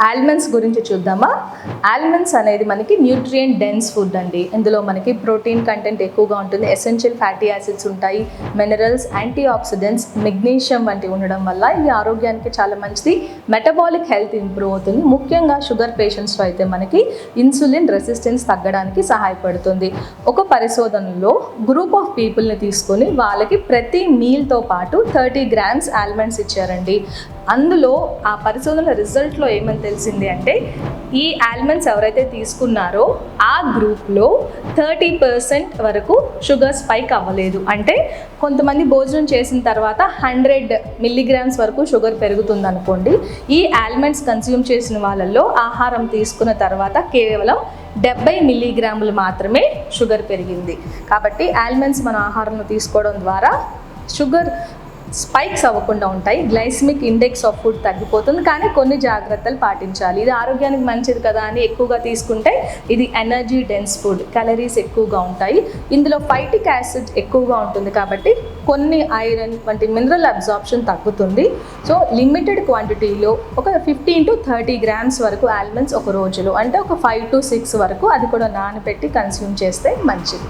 Almonds గురించి చూద్దామా. Almonds అనేది మనకి న్యూట్రియంట్ డెన్స్ ఫుడ్ అండి. ఇందులో మనకి ప్రోటీన్ కంటెంట్ ఎక్కువగా ఉంటుంది, ఎసెన్షియల్ ఫ్యాటీ యాసిడ్స్ ఉంటాయి, మినరల్స్, యాంటీ ఆక్సిడెంట్స్, మెగ్నీషియం వంటివి ఉండడం వల్ల ఇది ఆరోగ్యానికి చాలా మంచిది. మెటబాలిక్ హెల్త్ ఇంప్రూవ్ అవుతుంది. ముఖ్యంగా షుగర్ పేషెంట్స్లో అయితే మనకి ఇన్సులిన్ రెసిస్టెన్స్ తగ్గడానికి సహాయపడుతుంది. ఒక పరిశోధనలో గ్రూప్ ఆఫ్ పీపుల్ని తీసుకొని వాళ్ళకి ప్రతి మీల్తో పాటు 30 grams ఆల్మండ్స్ ఇచ్చారండి. అందులో ఆ పరిశోధన రిజల్ట్లో ఏమని తెలిసింది అంటే ఈ ఆల్మండ్స్ ఎవరైతే తీసుకున్నారో ఆ గ్రూప్లో 30% వరకు షుగర్ స్పైక్ అవ్వలేదు. అంటే కొంతమంది భోజనం చేసిన తర్వాత 100 milligrams వరకు షుగర్ పెరుగుతుంది అనుకోండి. ఈ ఆల్మండ్స్ కన్స్యూమ్ చేసిన వాళ్ళల్లో ఆహారం తీసుకున్న తర్వాత కేవలం 70 milligrams మాత్రమే షుగర్ పెరిగింది. కాబట్టి ఆల్మండ్స్ మన ఆహారంలో తీసుకోవడం ద్వారా షుగర్ స్పైక్స్ అవ్వకుండా ఉంటాయి. గ్లైసెమిక్ ఇండెక్స్ ఆఫ్ ఫుడ్ తగ్గిపోతుంది. కానీ కొన్ని జాగ్రత్తలు పాటించాలి. ఇది ఆరోగ్యానికి మంచిది కదా అని ఎక్కువగా తీసుకుంటే ఇది ఎనర్జీ డెన్స్ ఫుడ్, క్యాలరీస్ ఎక్కువగా ఉంటాయి. ఇందులో ఫైటిక్ యాసిడ్ ఎక్కువగా ఉంటుంది కాబట్టి కొన్ని ఐరన్ వంటి మినరల్ అబ్జార్ప్షన్ తగ్గుతుంది. సో లిమిటెడ్ క్వాంటిటీలో ఒక 15 to 30 grams వరకు ఆల్మండ్స్ ఒక రోజులో, అంటే ఒక 5 to 6 వరకు, అది కూడా నానబెట్టి కన్స్యూమ్ చేస్తే మంచిది.